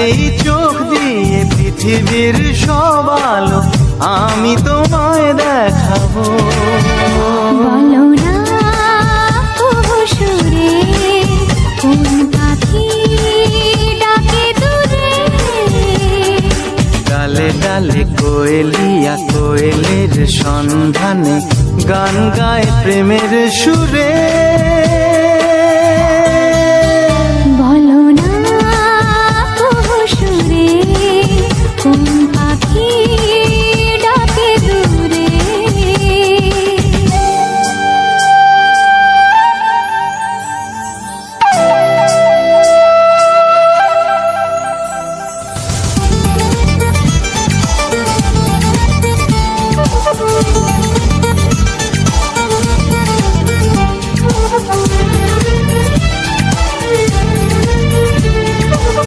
এই চোখ দিয়ে পৃথিবীর সব আলো আমি তোমায় দেখাবো। বলো না সুরে কোন পাখি ডাকে দূরে, ডালে ডালে কোয়েলিয়া কোয়েলের সন্ধানে গান গায় প্রেমের সুরে।